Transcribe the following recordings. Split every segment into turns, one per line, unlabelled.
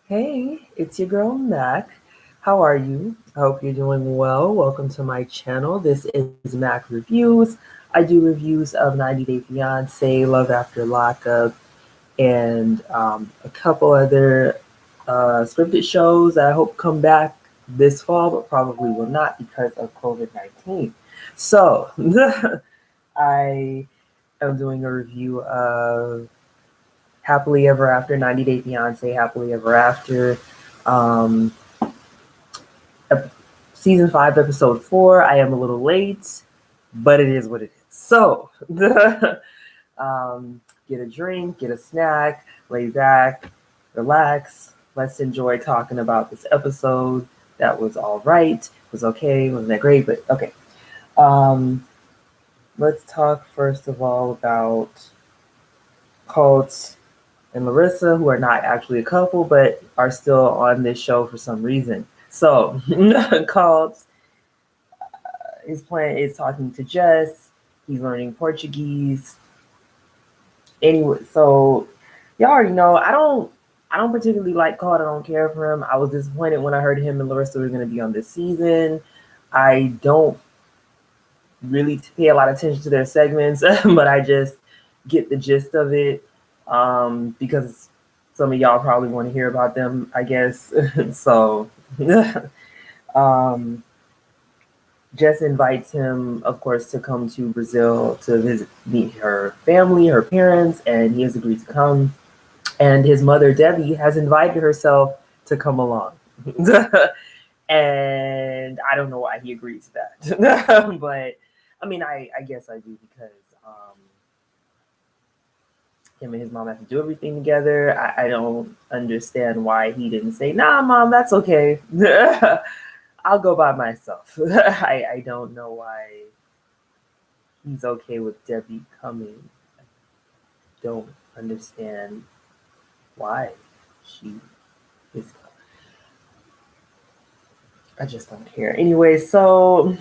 Hey, it's your girl Mac. How are you? I hope you're doing well. Welcome to my channel. This is Mac Reviews. I do reviews of 90 Day Fiance, Love After Lockup, and a couple other scripted shows that I hope come back this fall, but probably will not because of COVID-19. So, I am doing a review of Happily Ever After, 90 Day Fiance, Happily Ever After. Um, Season 5, episode 4. I am a little late, but it is what it is. So, get a drink, get a snack, lay back, relax. Let's enjoy talking about this episode. That was all right. Was okay. Wasn't that great? But okay. Um, let's talk first of all about Colt and Larissa, who are not actually a couple, but are still on this show for some reason. So, Colt, his plan is talking to Jess. He's learning Portuguese. Anyway, so y'all already know I don't particularly like Colt. I don't care for him. I was disappointed when I heard him and Larissa were going to be on this season. I don't really pay a lot of attention to their segments, but I just get the gist of it because some of y'all probably want to hear about them, I guess. So, um, Jess invites him, of course, to come to Brazil to visit, meet her family, her parents, and he has agreed to come. And his mother, Debbie, has invited herself to come along. And I don't know why he agreed to that. But I mean, I guess I do because him and his mom have to do everything together. I don't understand why he didn't say, nah, mom, that's okay. I'll go by myself. I don't know why he's okay with Debbie coming. I don't understand why she is. I just don't care. Anyway, so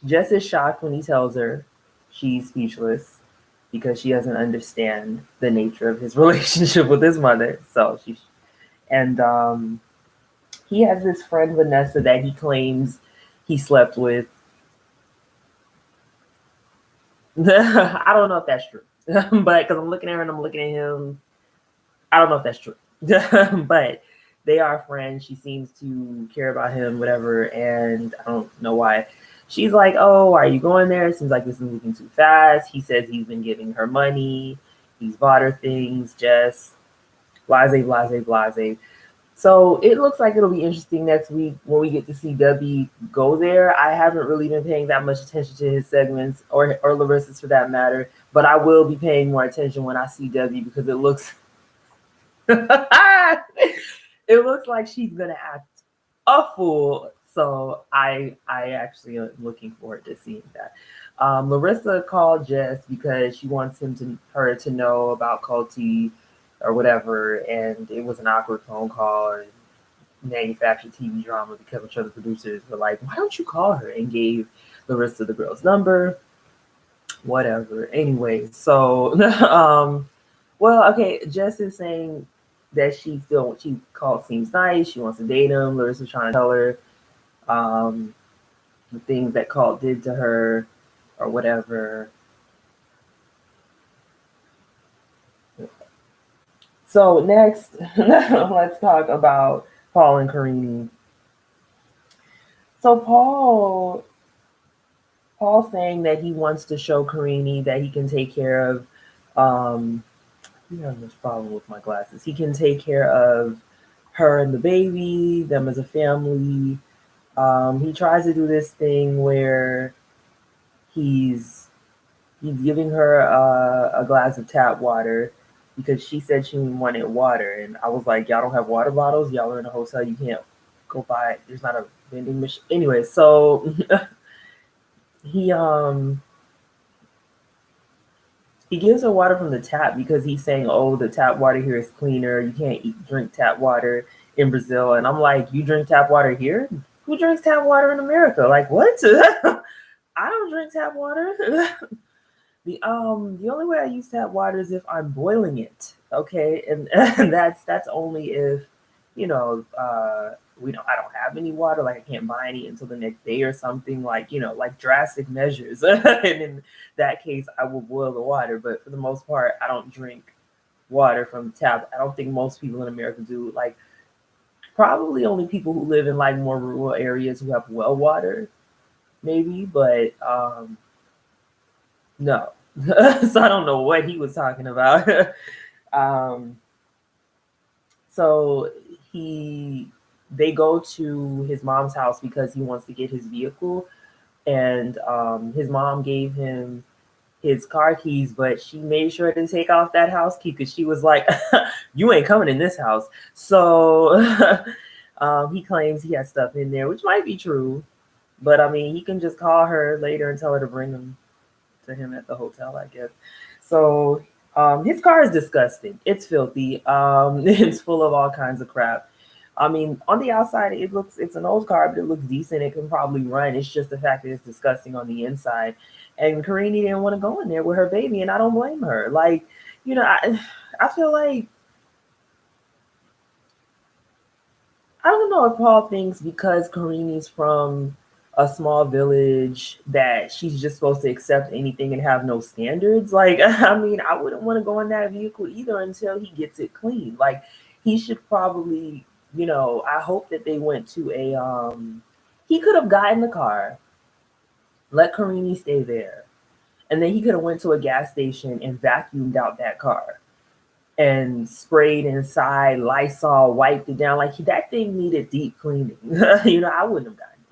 Jess is shocked when he tells her. She's speechless because she doesn't understand the nature of his relationship with his mother. So she and he has this friend Vanessa that he claims he slept with. I don't know if that's true, but because I'm looking at her and I'm looking at him, I don't know if that's true. But they are friends. She seems to care about him, whatever, and I don't know why. She's like, "Oh, why are you going there? It seems like this is moving too fast." He says he's been giving her money, he's bought her things, just blase, blase, blase. So it looks like it'll be interesting next week when we get to see Debbie go there. I haven't really been paying that much attention to his segments or Larissa's for that matter, but I will be paying more attention when I see Debbie because it looks it looks like she's gonna act a fool. So I actually am looking forward to seeing that. Larissa called Jess because she wants her to know about Culty or whatever, and it was an awkward phone call and manufactured TV drama because I'm sure the producers were like, "Why don't you call her?" and gave Larissa the girl's number. Whatever. Anyway, so well, okay, Jess is saying that she called seems nice, she wants to date him. Larissa's trying to tell her um the things that Colt did to her or whatever. So next, let's talk about Paul and Karini. So Paul saying that he wants to show Karini that he can take care of you have this problem with my glasses. He can take care of her and the baby, them as a family. He tries to do this thing where he's he's giving her a glass of tap water because she said she wanted water, and I was like, y'all don't have water bottles. Y'all are in a hotel. You can't go buy. There's not a vending machine. Anyway, so he um he gives her water from the tap because he's saying, "Oh, the tap water here is cleaner. You can't drink tap water in Brazil." And I'm like, "You drink tap water here? Who drinks tap water in America? Like what? I don't drink tap water." The only way I used to have water is if I'm boiling it. Okay, and, and that's only if, you know, we don't I don't have any water, like I can't buy any until the next day or something, like, like drastic measures. And in that case I will boil the water, but for the most part I don't drink water from the tap. I don't think most people in America do. Like, probably only people who live in like more rural areas who have well water, maybe, but no. So I don't know what he was talking about. um, so he they go to his mom's house because he wants to get his vehicle, and his mom gave him his car keys, but she made sure to take off that house key because she was like, "You ain't coming in this house." So he claims he has stuff in there, which might be true, but I mean, he can just call her later and tell her to bring him to him at the hotel, I guess. So his car is disgusting. It's filthy. It's full of all kinds of crap. I mean, on the outside, it's an old car, but it looks decent. It can probably run. It's just the fact that it's disgusting on the inside. And Karini didn't want to go in there with her baby, and I don't blame her. Like, I feel like, I don't know if Paul thinks because Karini's from a small village that she's just supposed to accept anything and have no standards. Like, I mean, I wouldn't want to go in that vehicle either until he gets it clean. Like, he should probably, I hope that they went to he could have gotten the car, let Karini stay there, and then he could have went to a gas station and vacuumed out that car and sprayed inside, Lysol, wiped it down. Like, that thing needed deep cleaning. I wouldn't have gotten it.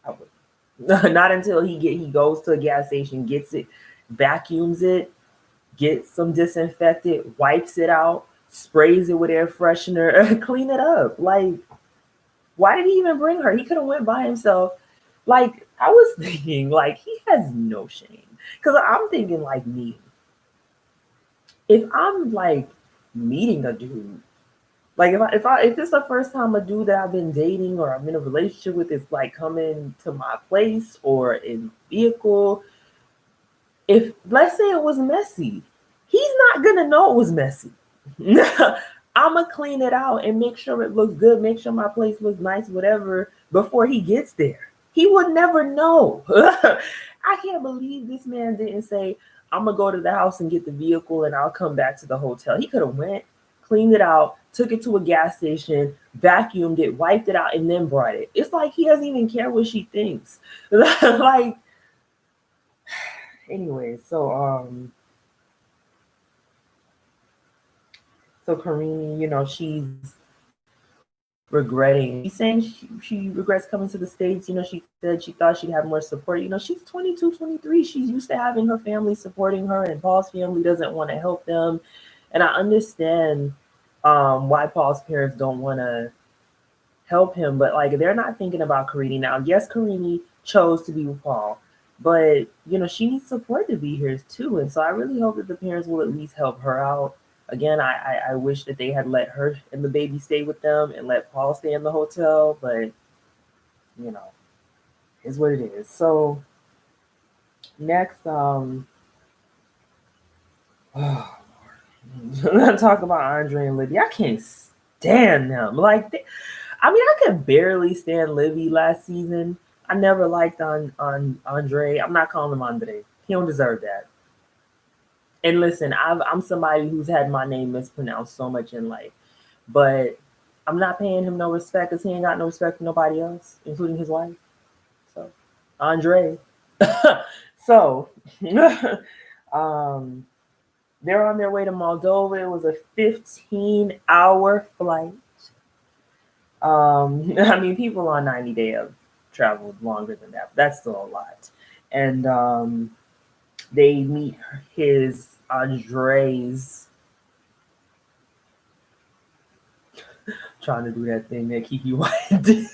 I wouldn't. Not until he goes to a gas station, gets it, vacuums it, gets some disinfectant, wipes it out, sprays it with air freshener, clean it up. Like, why did he even bring her? He could have went by himself. Like, I was thinking, like, he has no shame. Because I'm thinking, like, me, if I'm like meeting a dude, like if it's the first time a dude that I've been dating or I'm in a relationship with is like coming to my place or in vehicle, if let's say it was messy, he's not gonna know it was messy. I'ma clean it out and make sure it looks good, make sure my place looks nice, whatever, before he gets there. He would never know. I can't believe this man didn't say, I'm gonna go to the house and get the vehicle and I'll come back to the hotel. He could have went, cleaned it out, took it to a gas station, vacuumed it, wiped it out, and then brought it. It's like he doesn't even care what she thinks. Like, anyway, so Karini, she's regretting. She's saying she regrets coming to the States. She said she thought she'd have more support. She's 22, 23. She's used to having her family supporting her, and Paul's family doesn't want to help them. And I understand why Paul's parents don't want to help him, but like, they're not thinking about Karini now. Yes, Karini chose to be with Paul, but she needs support to be here too. And so I really hope that the parents will at least help her out. Again, I wish that they had let her and the baby stay with them and let Paul stay in the hotel, but is what it is. So next, I'm gonna talk about Andre and Libby. I can't stand them. Like, I could barely stand Libby last season. I never liked on Andre. I'm not calling him Andre. He don't deserve that. And listen, I'm somebody who's had my name mispronounced so much in life, but I'm not paying him no respect because he ain't got no respect for nobody else, including his wife. So, Andre. So, they're on their way to Moldova. It was a 15-hour flight. People on 90-day have traveled longer than that, but that's still a lot. And they meet Andre's trying to do that thing that Kiki White did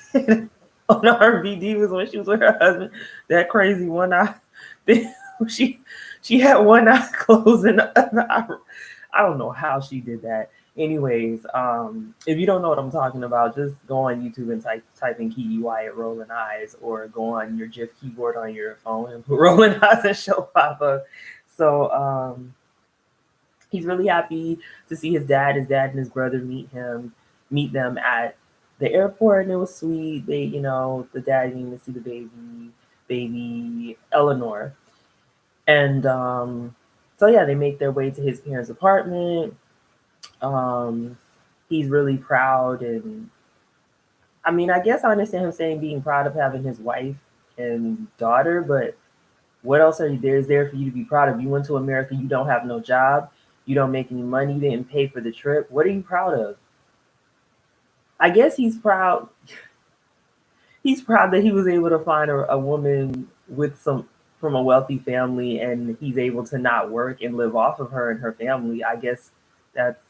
on RVD was when she was with her husband. That crazy one eye thing. She had one eye closed and the other eye. I don't know how she did that. Anyways, if you don't know what I'm talking about, just go on YouTube and type in Kiwi Wyatt rolling eyes, or go on your GIF keyboard on your phone and put rolling eyes and show pop up. So he's really happy to see his dad. His dad and his brother meet them at the airport, and it was sweet. They, the dad came to see the baby Eleanor, and so yeah, they make their way to his parents' apartment. Um, he's really proud, and I mean, I guess I understand him saying being proud of having his wife and daughter, but what else are you there is there for you to be proud of? You went to America, you don't have no job, you don't make any money, you didn't pay for the trip. What are you proud of? I guess he's proud. He's proud that he was able to find a woman with some from a wealthy family, and he's able to not work and live off of her and her family. I guess that's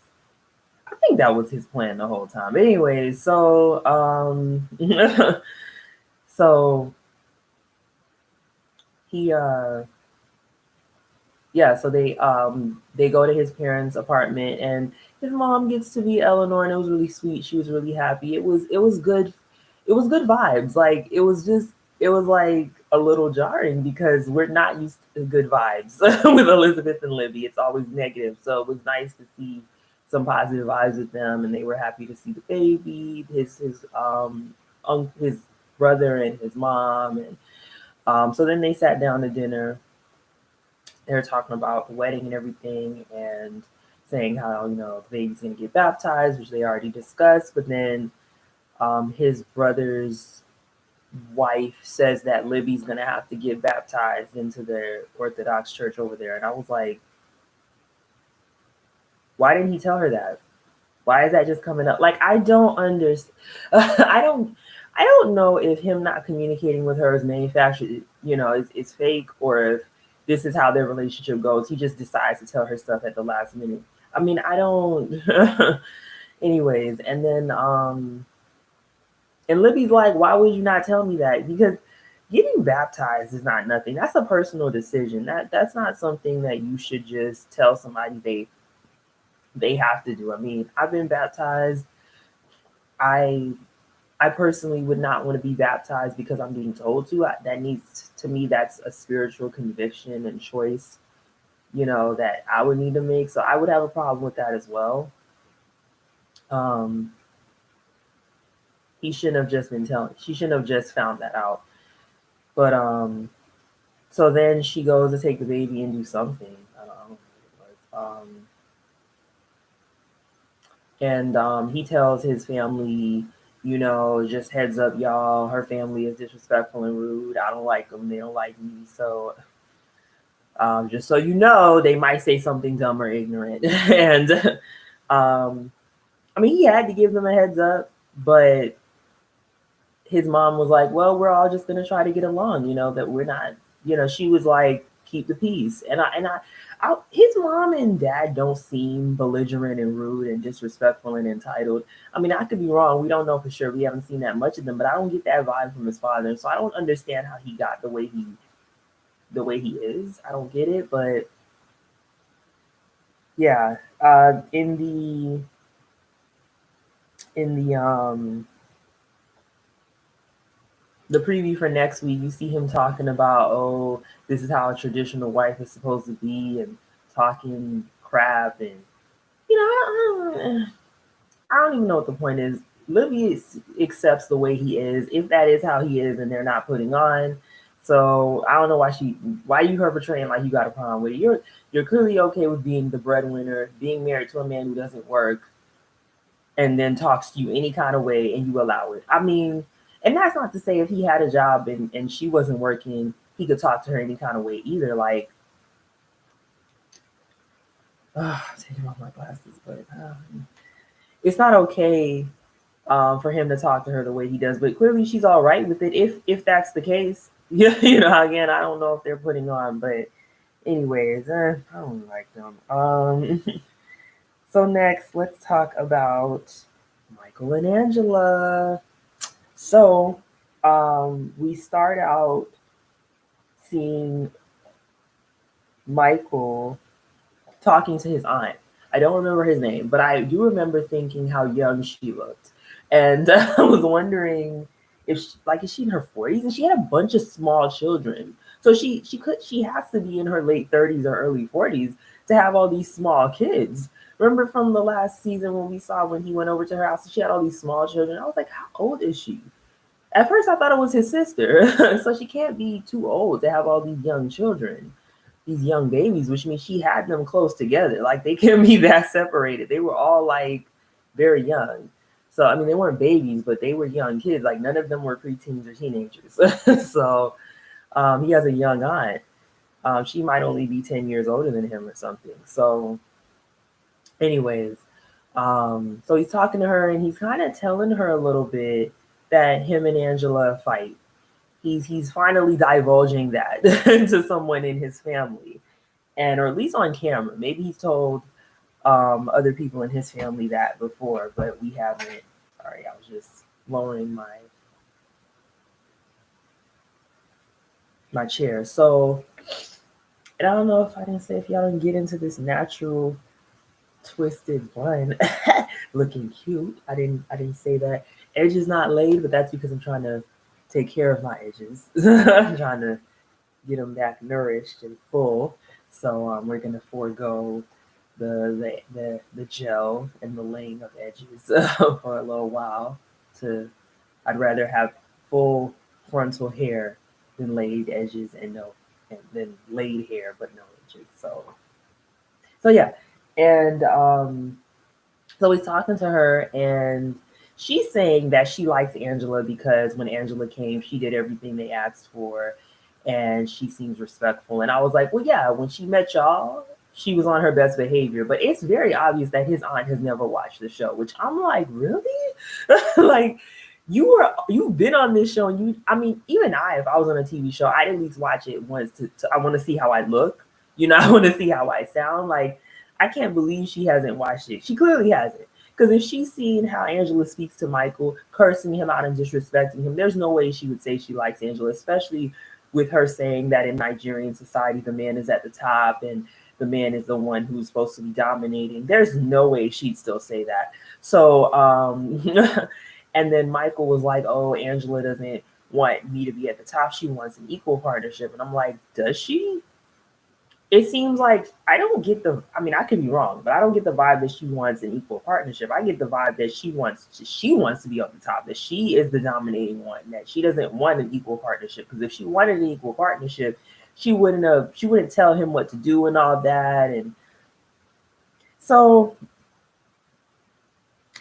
I think that was his plan the whole time. Anyways, so so he yeah, so they go to his parents' apartment, and his mom gets to meet Eleanor, and it was really sweet. She was really happy. It was good. It was good vibes. Like it was like a little jarring because we're not used to good vibes with Elizabeth and Libby. It's always negative. So it was nice to see some positive vibes with them, and they were happy to see the baby, his brother and his mom, and so then they sat down to dinner. They were talking about the wedding and everything, and saying how the baby's gonna get baptized, which they already discussed. But then his brother's wife says that Libby's gonna have to get baptized into their Orthodox church over there, and I was like, why didn't he tell her that? Why is that just coming up? Like, I don't understand. I don't know if him not communicating with her is manufactured, is fake, or if this is how their relationship goes. He just decides to tell her stuff at the last minute. I mean, I don't. Anyways, and then and Libby's like, why would you not tell me that? Because getting baptized is not nothing. That's a personal decision. That's not something that you should just tell somebody they have to do. I mean, I've been baptized. I I personally would not want to be baptized because I'm being told to. That needs to me that's a spiritual conviction and choice, that I would need to make. So I would have a problem with that as well. Um, he shouldn't have just been telling. She shouldn't have just found that out. But so then she goes to take the baby and do something. I don't know what it was. And he tells his family, just heads up, y'all. Her family is disrespectful and rude. I don't like them. They don't like me. So just so you know, they might say something dumb or ignorant. And I mean, he had to give them a heads up, but his mom was like, well, we're all just going to try to get along, that we're not, she was like, keep the peace. His mom and dad don't seem belligerent and rude and disrespectful and entitled. I mean, I could be wrong. We don't know for sure. We haven't seen that much of them, but I don't get that vibe from his father. So I don't understand how he got the way he is. I don't get it, but yeah, in the preview for next week, you see him talking about, oh, this is how a traditional wife is supposed to be, and talking crap, and I don't even know what the point is. Libby accepts the way he is, if that is how he is, and they're not putting on. So I don't know why you her portraying like you got a problem with it. You're clearly okay with being the breadwinner, being married to a man who doesn't work, and then talks to you any kind of way, and you allow it. I mean, and that's not to say if he had a job and she wasn't working, he could talk to her any kind of way either. Like, taking off my glasses, but it's not okay for him to talk to her the way he does. But clearly, she's all right with it. If that's the case, yeah, again, I don't know if they're putting on, but anyways, I don't like them. So next, let's talk about Michael and Angela. So we start out seeing Michael talking to his aunt. I don't remember his name, but I do remember thinking how young she looked, and I was wondering if is she in her 40s, and she had a bunch of small children, so she has to be in her late 30s or early 40s to have all these small kids. Remember from the last season when we saw when he went over to her house, she had all these small children. I was like, how old is she? At first, I thought it was his sister, so she can't be too old to have all these young children, these young babies, which means she had them close together. Like they can't be that separated. They were all like very young. So I mean, they weren't babies, but they were young kids. Like none of them were preteens or teenagers. So he has a young aunt. She might only be 10 years older than him or something. So, anyways, so he's talking to her and he's kind of telling her a little bit that him and Angela fight. He's finally divulging that to someone in his family, and or at least on camera. Maybe he's told other people in his family that before, but we haven't. Sorry, I was just lowering my chair. So, and I don't know if I didn't say if y'all didn't get into this natural twisted bun looking cute. I didn't say that. Edge is not laid, but that's because I'm trying to take care of my edges. I'm trying to get them back nourished and full. So we're gonna forego the gel and the laying of edges for a little while. I'd rather have full frontal hair than laid edges and no and then laid hair but no edges. So yeah, and so he's talking to her and she's saying that she likes Angela because when Angela came, she did everything they asked for and she seems respectful. And I was like, well, yeah, when she met y'all, she was on her best behavior. But it's very obvious that his aunt has never watched the show, which I'm like, really? Like, you've been on this show and I mean, even if I was on a TV show, I'd at least watch it once to I want to see how I look. I want to see how I sound. Like, I can't believe she hasn't watched it. She clearly hasn't. Because if she's seen how Angela speaks to Michael, cursing him out and disrespecting him, there's no way she would say she likes Angela, especially with her saying that in Nigerian society, the man is at the top and the man is the one who's supposed to be dominating. There's no way she'd still say that. So, and then Michael was like, oh, Angela doesn't want me to be at the top. She wants an equal partnership. And I'm like, does she? It seems like I don't get I mean, I could be wrong, but I don't get the vibe that she wants an equal partnership. I get the vibe that she wants to be on the top, that she is the dominating one, that she doesn't want an equal partnership. Because if she wanted an equal partnership, she wouldn't tell him what to do and all that. And so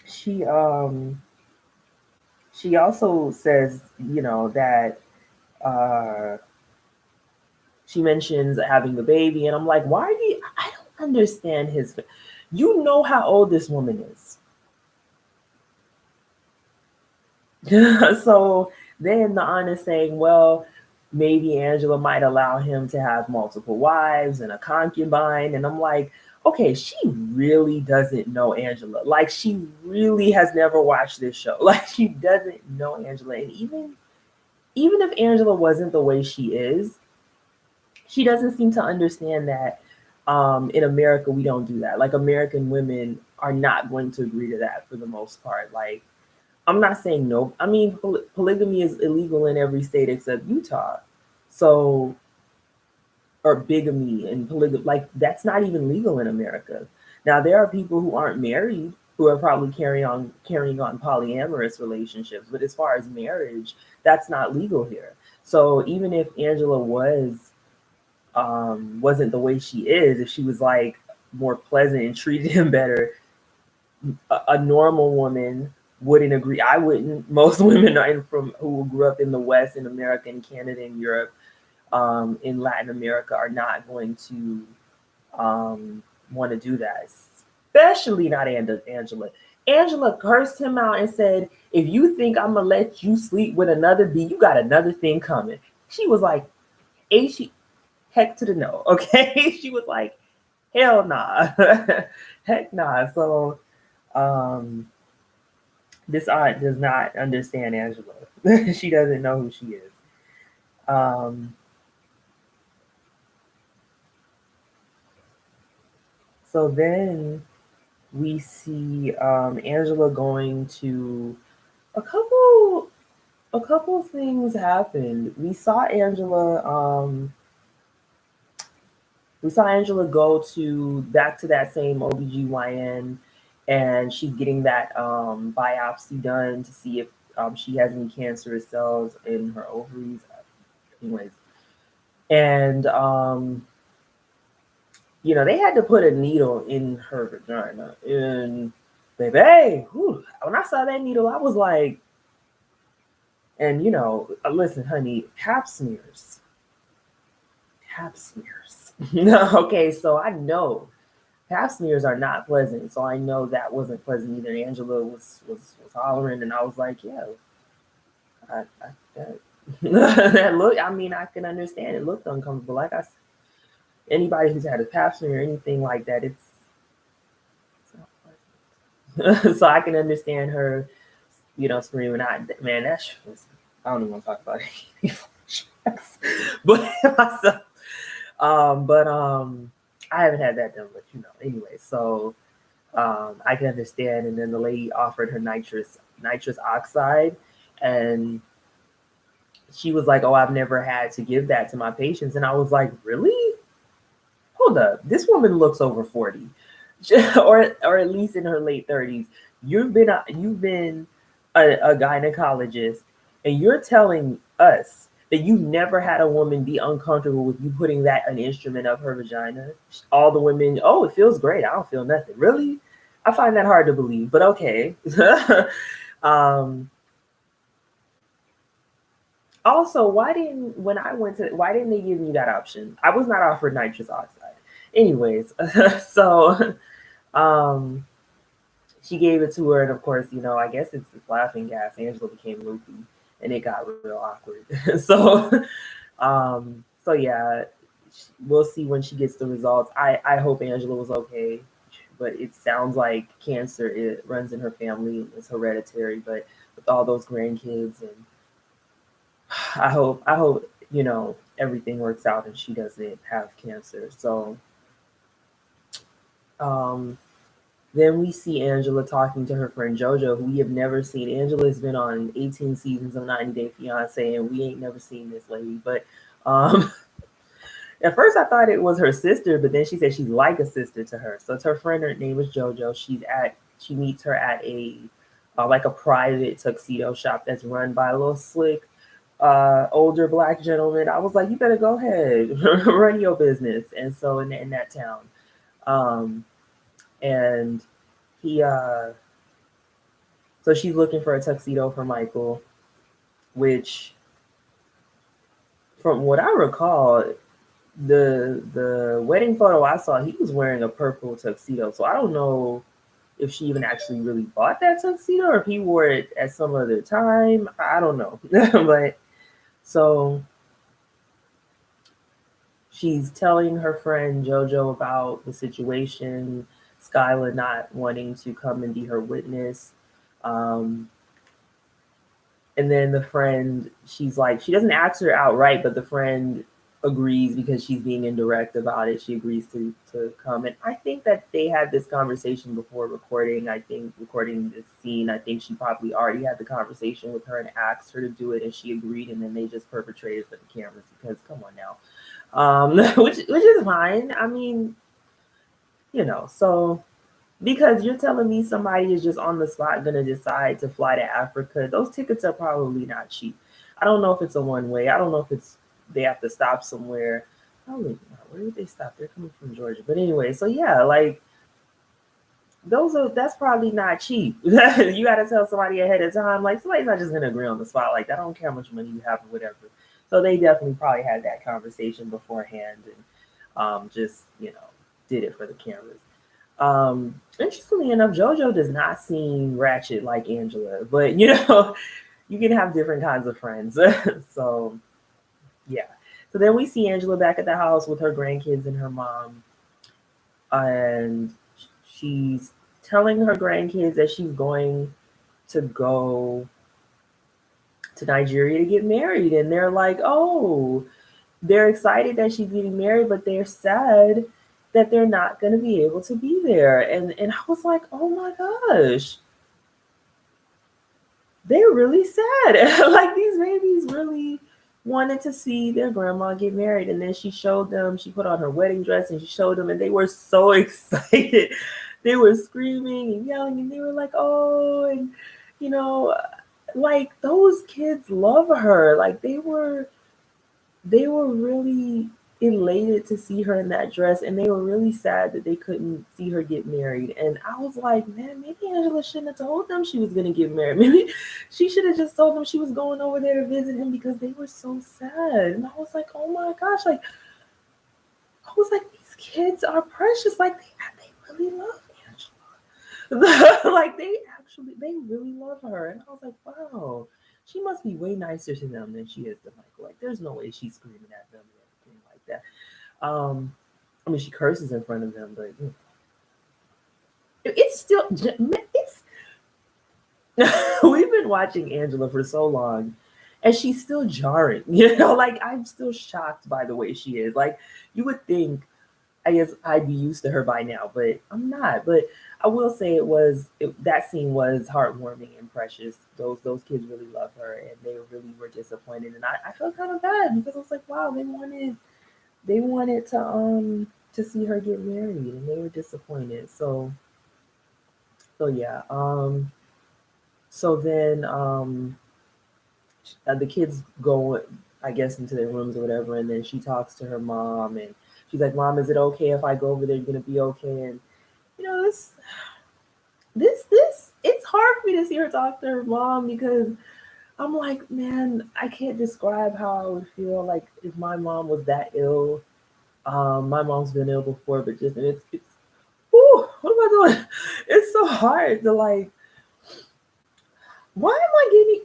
she also says, that she mentions having the baby, and I'm like, why do I don't understand his. You know how old this woman is. So then the aunt is saying, well, maybe Angela might allow him to have multiple wives and a concubine. And I'm like, okay, she really doesn't know Angela. Like, she really has never watched this show. Like, she doesn't know Angela. And even if Angela wasn't the way she is, she doesn't seem to understand that in America we don't do that. Like, American women are not going to agree to that for the most part. Like, I'm not saying no. I mean, polygamy is illegal in every state except Utah. So, or bigamy and polygamy, like, that's not even legal in America. Now, there are people who aren't married who are probably carrying on polyamorous relationships, but as far as marriage, that's not legal here. So even if Angela wasn't the way she is, if she was like more pleasant and treated him better, a normal woman wouldn't agree. I wouldn't. Most women are who grew up in the West, in America, in Canada, in Europe, in Latin America, are not going to want to do that. Especially not Angela. Angela cursed him out and said, "If you think I'm gonna let you sleep with another B, you got another thing coming." She was like, heck to the no. Okay, she was like, hell nah, heck nah. So this aunt does not understand Angela. She doesn't know who she is. So then we see Angela going to a couple a couple things happened. We saw Angela go to back to that same OBGYN, and she's getting that biopsy done to see if she has any cancerous cells in her ovaries. Anyways, and they had to put a needle in her vagina. And baby, whew, when I saw that needle, I was like, and listen, honey, pap smears. Okay, so I know pap smears are not pleasant. So I know that wasn't pleasant either. Angela was hollering, and I was like, yeah, that, that look. I mean, I can understand it looked uncomfortable. Like anybody who's had a pap smear or anything like that, it's not pleasant. So I can understand her, screaming. Man, I don't even want to talk about it. But myself, but I haven't had that done, but anyway. So I can understand. And then the lady offered her nitrous oxide, and she was like, "Oh, I've never had to give that to my patients." And I was like, "Really? Hold up. This woman looks over 40, or at least in her late 30s. You've been a gynecologist, and you're telling us that you never had a woman be uncomfortable with you putting an instrument up her vagina. All the women, oh, it feels great. I don't feel nothing. Really? I find that hard to believe, but okay." um, Also, why didn't they give me that option? I was not offered nitrous oxide. Anyways, so um, she gave it to her, and of course, I guess it's laughing gas. Angela became loopy, and it got real awkward. So yeah, we'll see when she gets the results. I hope Angela was okay, but it sounds like cancer it runs in her family. It's hereditary, but with all those grandkids, and I hope everything works out and she doesn't have cancer. So um, then we see Angela talking to her friend JoJo, who we have never seen. Angela has been on 18 seasons of 90 Day Fiance, and we ain't never seen this lady. But um, at first I thought it was her sister, but then she said she's like a sister to her. So it's her friend. Her name is JoJo. She meets her at a like a private tuxedo shop that's run by a little slick older black gentleman. I was like, you better go ahead, run your business. And so in that town, um, and he so she's looking for a tuxedo for Michael, which from what I recall, the wedding photo I saw, he was wearing a purple tuxedo. So I don't know if she even actually really bought that tuxedo or if he wore it at some other time. I don't know. But so she's telling her friend JoJo about the situation, Skyla not wanting to come and be her witness. Um, and then the friend, she's like, she doesn't ask her outright, but the friend agrees because she's being indirect about it. She agrees to come. And I think that they had this conversation before recording. I think recording this scene, I think she probably already had the conversation with her and asked her to do it, and she agreed, and then they just perpetrated for the cameras because come on now. Which is fine. I mean, so because you're telling me somebody is just on the spot gonna decide to fly to Africa, those tickets are probably not cheap. I don't know if it's a one way. I don't know if it's they have to stop somewhere. Probably not. Where did they stop? They're coming from Georgia. But anyway, so yeah, like that's probably not cheap. You got to tell somebody ahead of time. Like somebody's not just gonna agree on the spot. Like I don't care how much money you have or whatever. So they definitely probably had that conversation beforehand and just did it for the cameras. Interestingly enough, JoJo does not seem ratchet like Angela, but you can have different kinds of friends. So yeah. So then we see Angela back at the house with her grandkids and her mom, and she's telling her grandkids that she's going to go to Nigeria to get married, and they're like, "Oh." They're excited that she's getting married, but they're sad that they're not going to be able to be there. And I was like, oh my gosh, they're really sad. Like these babies really wanted to see their grandma get married. And then she showed them, she put on her wedding dress and she showed them, and they were so excited. They were screaming and yelling, and they were like, oh, and you know, like those kids love her. Like they were really elated to see her in that dress, and they were really sad that they couldn't see her get married. And I was like, man, maybe Angela shouldn't have told them she was going to get married. Maybe she should have just told them she was going over there to visit him, because they were so sad. And I was like, oh my gosh, like I was like, these kids are precious. Like they really love Angela. Like they really love her. And I was like, wow, she must be way nicer to them than she is to Michael. Like there's no way she's screaming at them or anything like that. I mean, she curses in front of them, but it's still it's. We've been watching Angela for so long, and she's still jarring. Like I'm still shocked by the way she is. Like you would think, I guess I'd be used to her by now, but I'm not. But I will say that scene was heartwarming and precious. Those kids really love her, and they really were disappointed. And I felt kind of bad, because I was like, wow, they wanted to see her get married, and they were disappointed. So yeah. So then the kids go, I guess, into their rooms or whatever, and then she talks to her mom, and she's like, "Mom, is it okay if I go over there? You're gonna be okay?" And this it's hard for me to see her talk to her mom, because I'm like, man, I can't describe how I would feel like if my mom was that ill. My mom's been ill before, but just and it's whew, what am I doing? It's so hard to like. Why am I getting?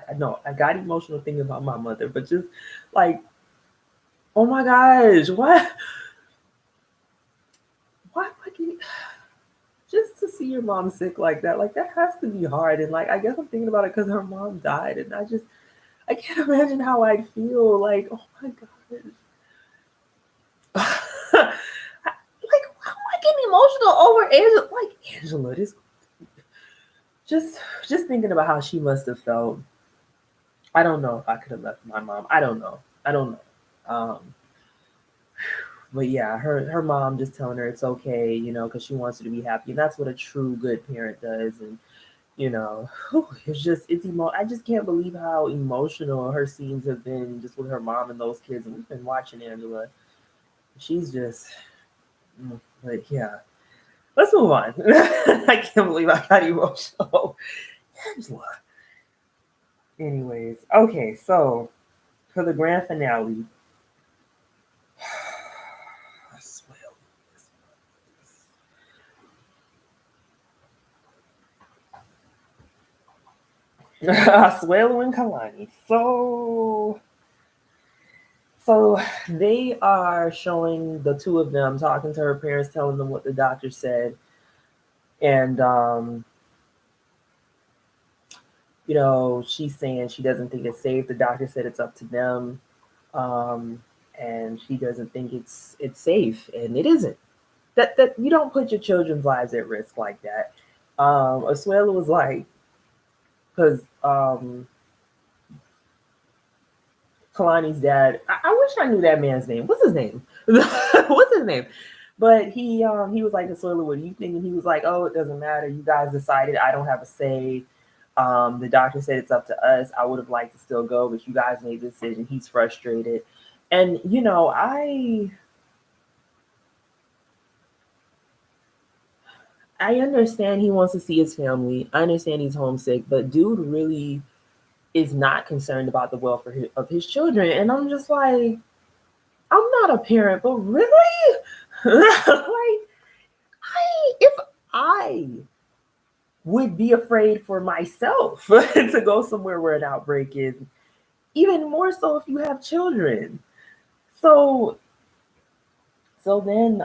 I know I got emotional thinking about my mother, but just like, oh my gosh, why am I getting? Just to see your mom sick like that has to be hard. And like, I guess I'm thinking about it because her mom died, and I can't imagine how I'd feel. Like, oh my gosh. Like, why am I getting emotional over Angela? Like Angela, this just thinking about how she must have felt. I don't know if I could have left my mom. I don't know. I don't know. But yeah, her mom just telling her it's okay, because she wants her to be happy, and that's what a true good parent does. And I just can't believe how emotional her scenes have been, just with her mom and those kids. And we've been watching Angela. She's just, but yeah. Let's move on. I can't believe I got emotional. Angela. Anyways, okay, so for the grand finale, Asuelu and Kalani. So they are showing the two of them talking to her parents, telling them what the doctor said, and she's saying she doesn't think it's safe. The doctor said it's up to them, and she doesn't think it's safe, and it isn't. That you don't put your children's lives at risk like that. Asuelu was like, because Kalani's dad. I wish I knew that man's name. What's his name? What's his name? But he was like, Asuelu, what do you think? And he was like, oh, it doesn't matter. You guys decided. I don't have a say. The doctor said it's up to us. I would have liked to still go, but you guys made the decision. He's frustrated. And I understand he wants to see his family. I understand he's homesick, but dude really is not concerned about the welfare of his children. And I'm just like, I'm not a parent, but really? Like, if I would be afraid for myself to go somewhere where an outbreak is, even more so if you have children. So then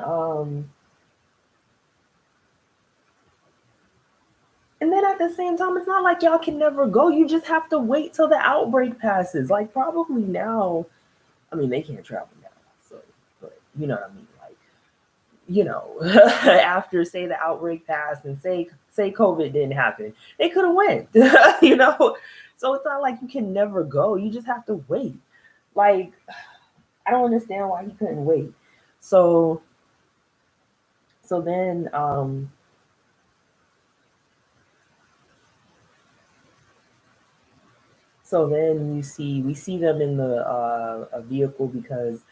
and then at the same time, it's not like y'all can never go. You just have to wait till the outbreak passes. Like probably now, I mean they can't travel now. So You know what I mean? Like, after say the outbreak passed and say COVID didn't happen, they could have went. So it's not like you can never go. You just have to wait. Like, I don't understand why he couldn't wait. So so then So then we see them in the a vehicle because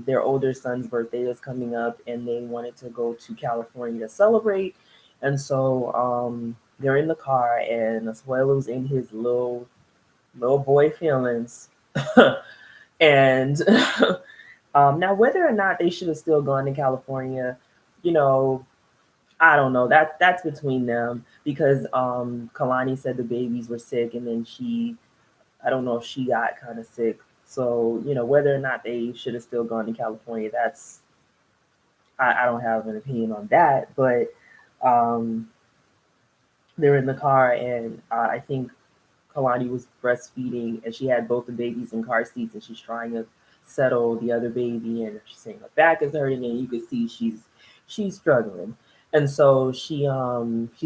their older son's birthday is coming up and they wanted to go to California to celebrate. And so they're in the car and Asuelu's in his little boy feelings. And now whether or not they should have still gone to California, you know, I don't know. That's between them because Kalani said the babies were sick and then I don't know if she got kind of sick. So, whether or not they should have still gone to California, I don't have an opinion on that. But um, they're in the car, and I think Kalani was breastfeeding, and she had both the babies in car seats, and she's trying to settle the other baby, and she's saying her back is hurting, and you can see she's struggling. And so she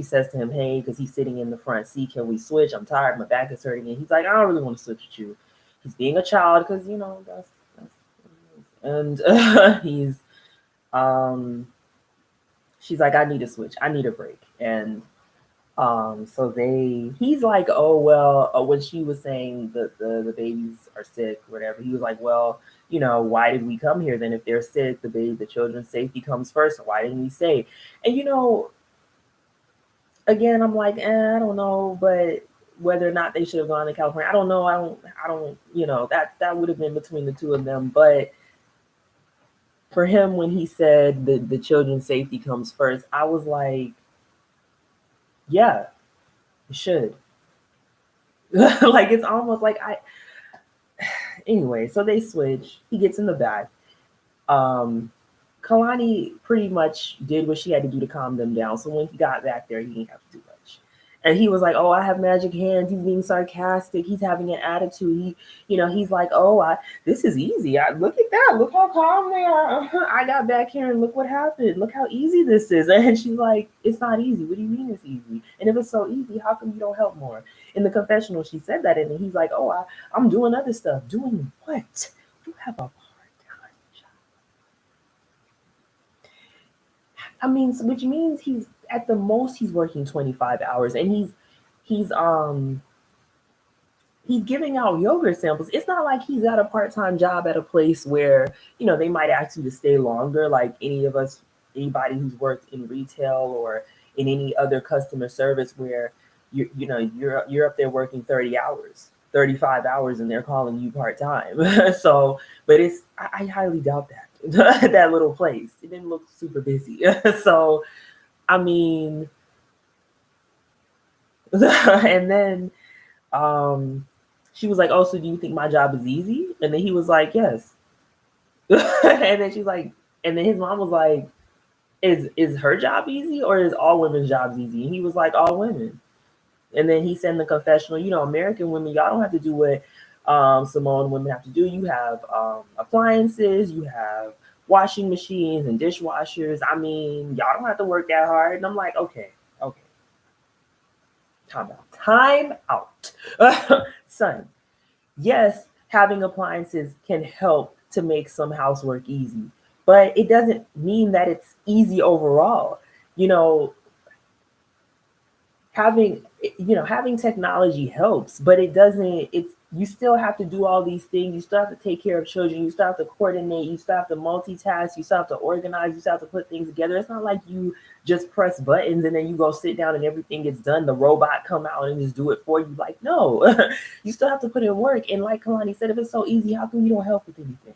says to him, "Hey," because he's sitting in the front seat, "Can we switch? I'm tired. My back is hurting." And he's like, "I don't really want to switch with you." He's being a child because that's and he's um she's like, "I need to switch. I need a break." And so he's like, "Oh well," when she was saying the babies are sick, whatever, he was like, "Well, why did we come here then? If they're sick, the children's safety comes first. So why didn't we stay?" And again, I'm like, I don't know, but whether or not they should have gone to California, I don't know. I don't, that would have been between the two of them. But for him, when he said the children's safety comes first, I was like, yeah, it should. Like it's almost like anyway, so they switch. He gets in the back. Um, Kalani pretty much did what she had to do to calm them down. So when he got back there, he didn't have to do much. And he was like, "Oh, I have magic hands." He's being sarcastic. He's having an attitude. He's like, "Oh, this is easy. Look at that. Look how calm they are. I got back here and look what happened. Look how easy this is." And she's like, "It's not easy. What do you mean it's easy? And if it's so easy, how come you don't help more?" In the confessional, she said that, and he's like, "Oh, I'm doing other stuff." Doing what? You have a I mean, which means he's at the most he's working 25 hours and he's he's giving out yogurt samples. It's not like he's got a part-time job at a place where, they might ask you to stay longer like anybody who's worked in retail or in any other customer service where you're up there working 30 hours. 35 hours and they're calling you part-time. So, but I highly doubt that. That little place. It didn't look super busy. So, I mean, and then she was like, "Oh, so do you think my job is easy?" And then he was like, "Yes." And then she's like, and then his mom was like, "Is her job easy or is all women's jobs easy?" And he was like, "All women." And then he said in the confessional, American women, y'all don't have to do what Samoan women have to do. You have appliances, you have washing machines and dishwashers. I mean, y'all don't have to work that hard. And I'm like, okay, time out. Son, yes, having appliances can help to make some housework easy, but it doesn't mean that it's easy overall. You know, having technology helps, but it doesn't. It's you still have to do all these things. You still have to take care of children. You still have to coordinate. You still have to multitask. You still have to organize. You still have to put things together. It's not like you just press buttons and then you go sit down and everything gets done. The robot come out and just do it for you. Like, no, you still have to put in work. And like Kalani said, if it's so easy, how come you don't help with anything?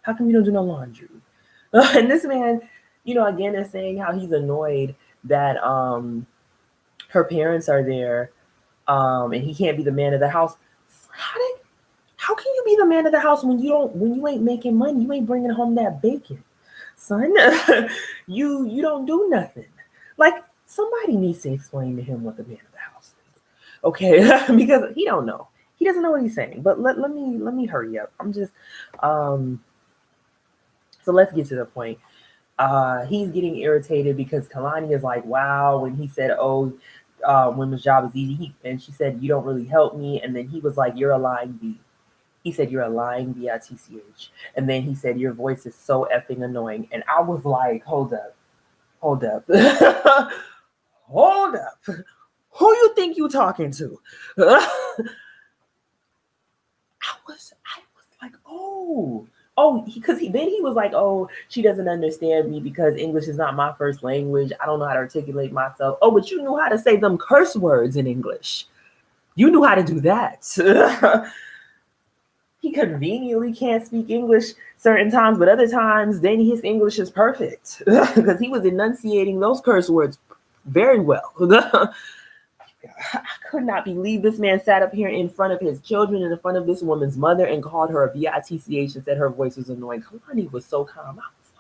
How come you don't do no laundry? And this man, again, is saying how he's annoyed that her parents are there, and he can't be the man of the house. How can you be the man of the house when you ain't making money? You ain't bringing home that bacon, son. You don't do nothing. Like somebody needs to explain to him what the man of the house is, okay? Because he don't know. He doesn't know what he's saying. But let me hurry up. I'm just So let's get to the point. He's getting irritated because Kalani is like, wow, when he said, oh, women's job is easy. And she said, you don't really help me. And then he was like, you're a lying bee. He said, you're a lying bitch. And then he said, your voice is so effing annoying. And I was like, hold up, hold up, hold up. Who you think you talking to? I was like, because then he was like, oh, she doesn't understand me because English is not my first language. I don't know how to articulate myself. Oh, but you knew how to say them curse words in English. You knew how to do that. He conveniently can't speak English certain times, but other times, then his English is perfect because he was enunciating those curse words very well. I could not believe this man sat up here in front of his children and in front of this woman's mother and called her a bitch and said her voice was annoying. Kalani was so calm. I was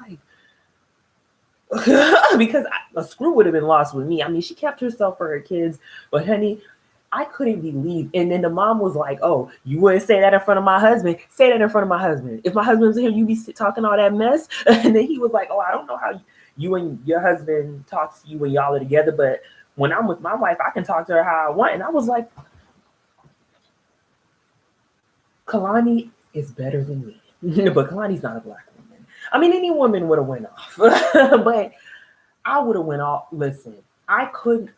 like, because a screw would have been lost with me. I mean, she kept herself for her kids, but honey, I couldn't believe. And then the mom was like, oh, you wouldn't say that in front of my husband. Say that in front of my husband. If my husband's here, you be talking all that mess. And then he was like, oh, I don't know how you and your husband talks to you when y'all are together, but when I'm with my wife, I can talk to her how I want. And I was like, Kalani is better than me. But Kalani's not a black woman. I mean, any woman would have went off. But I would have went off. Listen, I could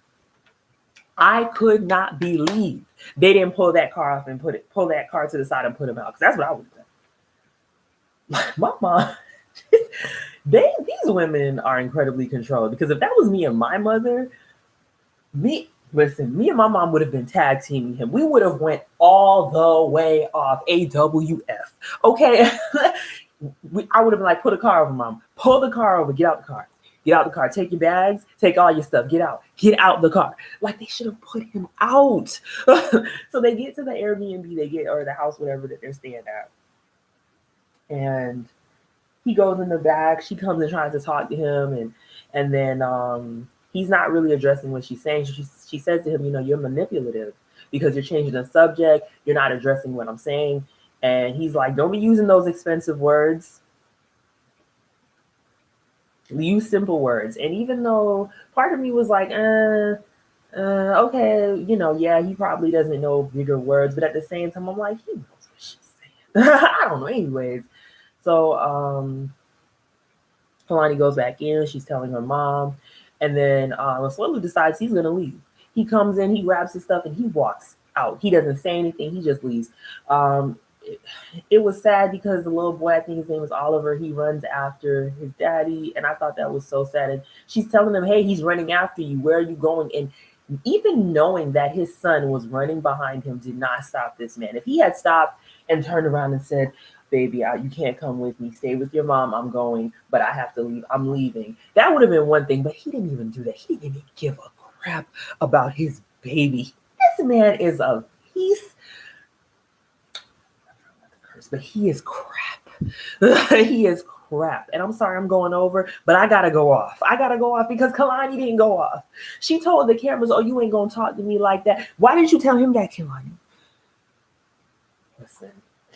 not believe they didn't pull that car off and pull that car to the side and put him out. Because that's what I would have done. My mom, these women are incredibly controlled. Because if that was me and my mother, me and my mom would have been tag teaming him. We would have went all the way off. AWF. Okay. I would have been like, put a car over, mom. Pull the car over. Get out the car. Get out the car. Take your bags. Take all your stuff. Get out. Get out the car. Like they should have put him out. So they get to the Airbnb, or the house, whatever that they're staying at. And he goes in the back. She comes and tries to talk to him, and then he's not really addressing what she's saying. She says to him, you're manipulative because you're changing the subject. You're not addressing what I'm saying. And he's like, don't be using those expensive words. Use simple words. And even though part of me was like, okay, yeah, he probably doesn't know bigger words. But at the same time, I'm like, he knows what she's saying. I don't know anyways. So Kalani goes back in. She's telling her mom. And then Asuelu decides he's going to leave. He comes in, he grabs his stuff, and he walks out. He doesn't say anything. He just leaves. It was sad because the little boy, I think his name was Oliver, he runs after his daddy. And I thought that was so sad. And she's telling him, hey, he's running after you. Where are you going? And even knowing that his son was running behind him did not stop this man. If he had stopped and turned around and said, baby, you can't come with me. Stay with your mom. I'm going, but I have to leave. I'm leaving. That would have been one thing, but he didn't even do that. He didn't even give a crap about his baby. This man is a piece, but he is crap. He is crap. And I'm sorry I'm going over, but I gotta go off. Because Kalani didn't go off. She told the cameras, oh, you ain't gonna talk to me like that. Why didn't you tell him that, Kalani?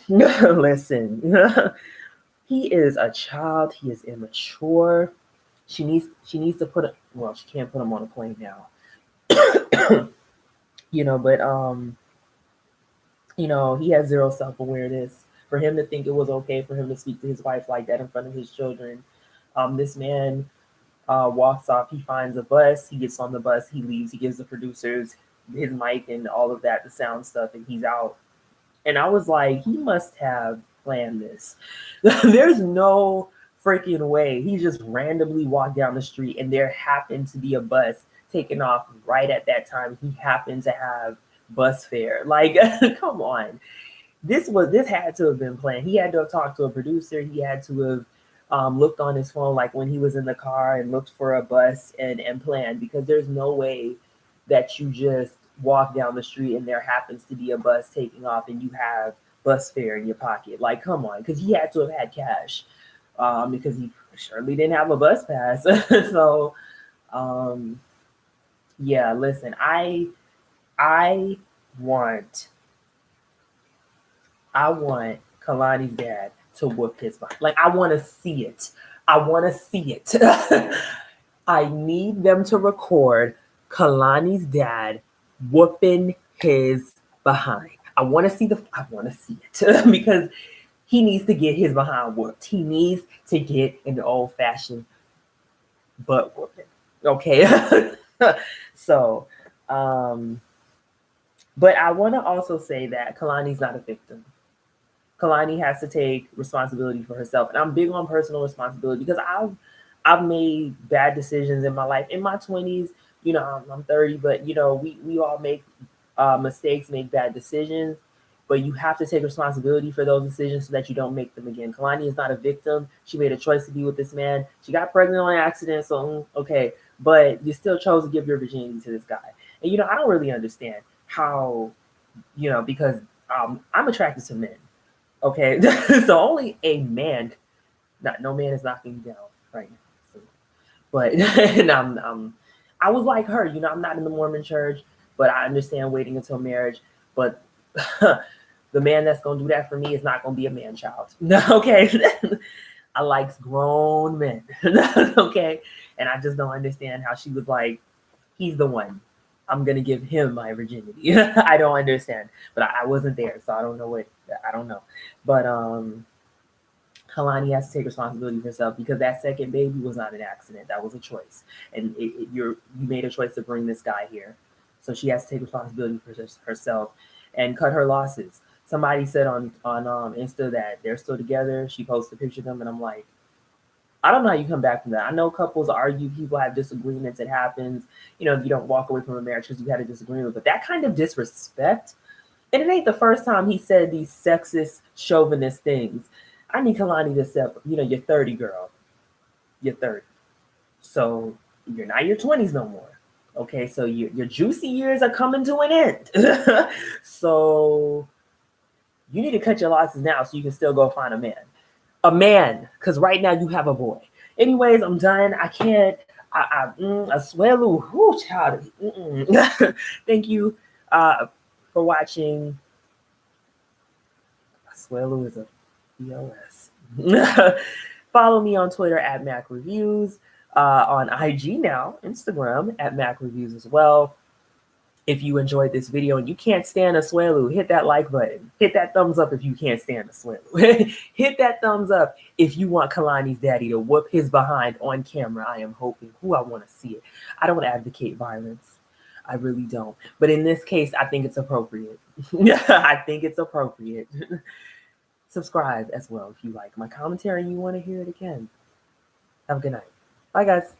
Listen. He is a child. He is immature. She needs to she can't put him on a plane now. But he has zero self-awareness. For him to think it was okay for him to speak to his wife like that in front of his children. This man walks off. He finds a bus. He gets on the bus. He leaves. He gives the producers his mic and all of that, the sound stuff, and he's out. And I was like, he must have planned this. There's no freaking way. He just randomly walked down the street and there happened to be a bus taking off right at that time. He happened to have bus fare. Like, come on. This had to have been planned. He had to have talked to a producer. He had to have looked on his phone like when he was in the car and looked for a bus and planned, because there's no way that you just walk down the street and there happens to be a bus taking off and you have bus fare in your pocket. Like, come on, because he had to have had cash because he surely didn't have a bus pass. So, yeah, listen, I want Kalani's dad to whoop his butt. Like, I want to see it. I want to see it. I need them to record Kalani's dad whooping his behind. I want to see it because he needs to get his behind whooped. He needs to get an old fashioned butt whooping. Okay. So, but I want to also say that Kalani's not a victim. Kalani has to take responsibility for herself. And I'm big on personal responsibility because I've made bad decisions in my life. In my 20s, you know, I'm 30, but you know, we all make mistakes, make bad decisions, but you have to take responsibility for those decisions so that you don't make them again. Kalani is not a victim. She made a choice to be with this man. She got pregnant on accident, so okay, but you still chose to give your virginity to this guy. And you know, I don't really understand how, you know, because I'm attracted to men. Okay, so only a man, no man is knocking me down right now. So, but and I was like her, you know, I'm not in the Mormon church, but I understand waiting until marriage. But the man that's gonna do that for me is not gonna be a man child. Okay, I like grown men. Okay, and I just don't understand how she was like, he's the one. I'm gonna give him my virginity. I don't understand, but I wasn't there, so I don't know what I don't know. But Kalani has to take responsibility for herself because that second baby was not an accident. That was a choice, and you made a choice to bring this guy here, so she has to take responsibility for herself and cut her losses. Somebody said on Insta that they're still together. She posted a picture of them, and I'm like, I don't know how you come back from that. I know couples argue, people have disagreements. It happens. You know, you don't walk away from a marriage because you had a disagreement. But that kind of disrespect, and it ain't the first time he said these sexist, chauvinist things. I need Kalani to step, you know, you're 30, girl. You're 30. So you're not your 20s no more. Okay, so your juicy years are coming to an end. So you need to cut your losses now so you can still go find a man. A man, because right now you have a boy. Anyways, I'm done. I can't. Asuelu. Whoo, child. Thank you for watching. Asuelu is a POS. Follow me on Twitter at Mac Reviews. On IG now, Instagram at Mac Reviews as well. If you enjoyed this video and you can't stand Asuelu, hit that like button. Hit that thumbs up if you can't stand Asuelu. Hit that thumbs up if you want Kalani's daddy to whoop his behind on camera. I am hoping. I want to see it. I don't advocate violence. I really don't. But in this case, I think it's appropriate. I think it's appropriate. Subscribe as well if you like my commentary and you want to hear it again. Have a good night. Bye, guys.